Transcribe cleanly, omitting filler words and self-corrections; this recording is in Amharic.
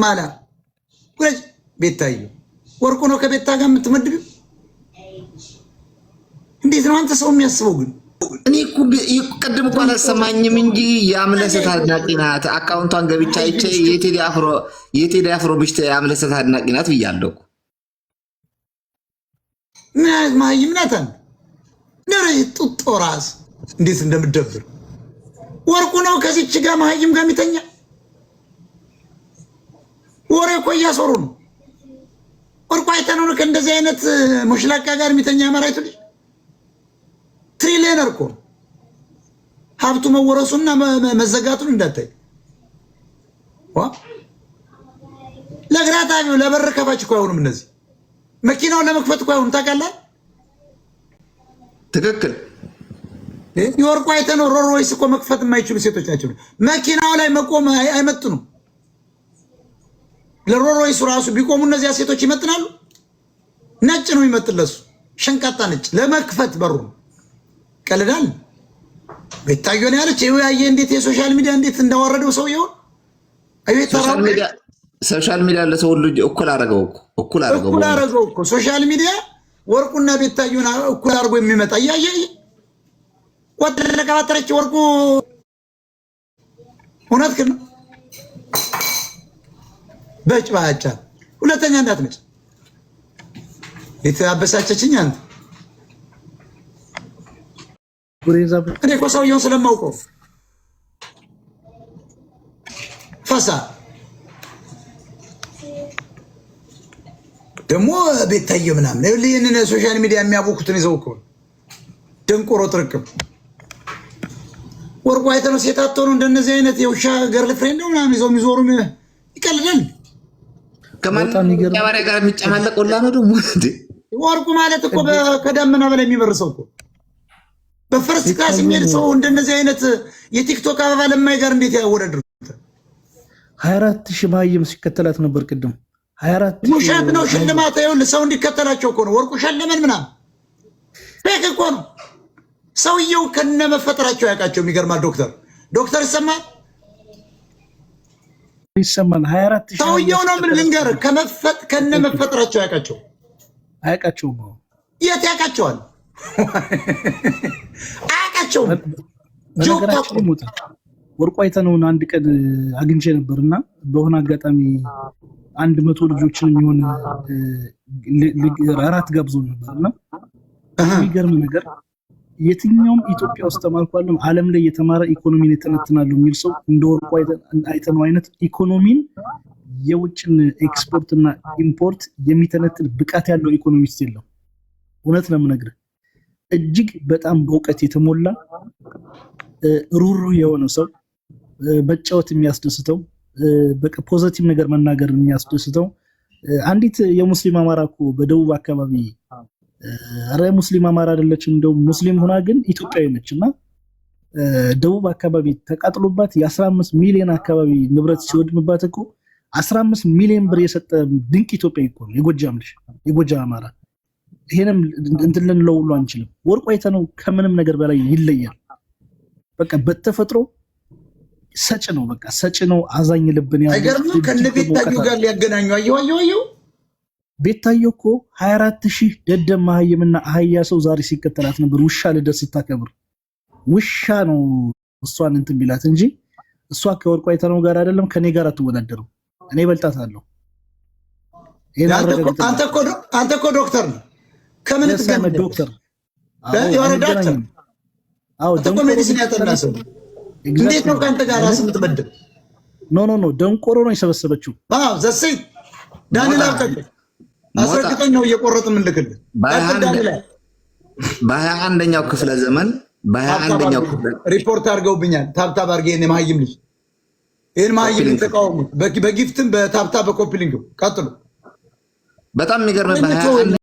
ማላ ወረጅ ቤታዩ ወርቁ ነው ከቤታ ጋር የምትመድቢው እንዴት ነው አንተ ሰው የሚያስበው ግን እኔ ቅድም እኮ አላሰማኝም እንጂ የአምለሰት አድናቂ ናት አካውንቷን ገብቻ አይቼ የቴዲ አፍሮ ብቻ የአምለሰት አድናቂ ናት ብያለሁ ማይም ናታን ነረይ ጡጦ ራስ እንዴት እንደምደብር ወርቁ ነው ከዚች ጋር ማይም ጋር የሚተኛ ወሬ እኮ እያሰሩ ነው ወርቁ አይተነው ነው ከእንደዚህ አይነት ሙሽላቃ ጋር የሚተኛ ማራይቱ ልጅ ትሪሊየነር እኮ ሀብቱ መወረሱና መዘጋቱን እንዳታይ ለግራታቢው ለበር ከፋች እኮ አይሆኑም እነዚህ መኪናውን ለመክፈት እኮ አይሆኑም ታውቃለህ ትክክል የወርቁ አይተነው ሮሮይስ እኮ መክፈት የማይችሉ ሴቶች ናቸው መኪናው ላይ መቆም አይመጥኑም ለሮሮይስ ራሱ ቢቆሙ እነዚያ ሴቶች ይመጥናሉ ነጭ ነው ይመጥለሱ ሸንቃጣ ነጭ ለመክፈት በሩ ቀልዳል ቤታዮ ነው ያለች ያየ እንዴት የሶሻል ሚዲያ እንዴት እንዳወረደው ሰው ይሆን ሶሻል ሚዲያ ለሰው ሁሉ እኩል አረገው እኮ ሶሻል ሚዲያ ወርቁና ቤታዮና እኩል አርጎ የሚመጣ ያየ ወጥለቀባጠረች ወርቁ ሆነት ግን በጭባጫ ሁለተኛ እንዳትመጭ የተያበሳጨችኝ አንተ እኔ እኮ ሰውየውን ስለማውቀው ፈሳ ደግሞ ቤታየ ምናምን ይህንን ሶሻል ሚዲያ የሚያቦኩትን ይዘው እኮ ደንቆሮ ጥርቅም ወርቁ አይተነው ሴት አጥተው ነው እንደነዚህ አይነት የውሻ ገርል ፍሬንድ ነው ምናምን ይዘው የሚዞሩ ይቀልዳል ከማን ጋር የሚጨማለቀውላ ነው ደግሞ ወርቁ ማለት እኮ ከዳመና በላይ የሚበርሰው እኮ በፈርስት ክላስ የሚሄድ ሰው እንደነዚህ አይነት የቲክቶክ አበባ ለማይ ጋር እንዴት ያወዳድሩት 24000 ማይም ሲከተላት ነበር ቅድም 24000 ሙሻት ነው ሽልማት ይኸውልህ ሰው እንዲከተላቸው እኮ ነው ወርቁ ሸለመን ምናምን ፌክ እኮ ነው ሰውየው ከነመፈጠራቸው ያውቃቸው የሚገርማል ዶክተር ይሰማል 24000 ሰውየው ነው ምን ልንገር ከነመፈጠራቸው ያውቃቸው የት ያውቃቸዋል አቃቸው ጆታችን ሞታ ወርቁ አይተነውን አንድ ቀን አግኝቼ ነበርና በሆነ አጋጣሚ 100 ልጆችን የሚሆን አራት ጋብዞ ነበርና የሚገርም ነገር የትኛውም ኢትዮጵያ ውስጥ ተማርኳለም ዓለም ላይ የተማረ ኢኮኖሚን የተነትናሉ የሚል ሰው እንደ ወርቁ አይተነው አይነት ኢኮኖሚን የውጭን ኤክስፖርት እና ኢምፖርት የሚተነትን ብቃት ያለው ኢኮኖሚስት የለም እውነት ነው የምነግርህ እጅግ በጣም በእውቀት የተሞላ ሩሩ የሆነ ሰው በጫወት የሚያስደስተው በቃ ፖዚቲቭ ነገር መናገር የሚያስደስተው አንዲት የሙስሊም አማራኩ በደቡብ አካባቢ አረ ሙስሊም አማራ አይደለችም እንደው ሙስሊም ሆና ግን ኢትዮጵያዊ ነችና ደቡብ አካባቢ ተቃጥሎባት የ15 ሚሊዮን አካባቢ ንብረት ሲወድምባት እኮ 15 ሚሊዮን ብር የሰጠ ድንቅ ኢትዮጵያዊ እኮ ነው የጎጃም አማራ ይሄንም እንትን ልንለው ሁሉ አንችልም ወርቁ አይተነው ከምንም ነገር በላይ ይለያል በቃ በተፈጥሮ ሰጭ ነው በቃ ሰጭ ነው አዛኝ ልብን ያለው አይገርም ከነቤታዩ ጋር ሊያገናኙ አየው ቤታዩ እኮ 24000 ደደም ማህየምና አህያ ሰው ዛሬ ሲከተላት ነበር ውሻ ልደስ ስታከብር ውሻ ነው እሷን እንትን ቢላት እንጂ እሷ ከወርቁ አይተነው ጋር አይደለም ከኔ ጋር አትወዳደርም እኔ በልጣታለሁ አንተ እኮ ዶክተር ነው ከምን ተገመደ ዶክተር ዶክተር ደግሞ ሜዲሲን ያጠናሰው እንዴት ነው ካንተ ጋር ራስ የምትበደል ኖ ደንቆሮ ነው የሰበሰበችው ዘሰይ ዳንኤል አስረግጠኝ ነው እየቆረጥ ምን ልክልህ በ21ኛው ክፍለ ዘመን በ21ኛው ክፍለ ሪፖርት አድርገውብኛል ታብታብ አድርገህ እኔ ማህይም ልጅ ይሄን ማህይም ተቃውሙ በጊፍትም በታብታብ በኮፒሊንግ ቀጥሉ በጣም የሚገርም በ21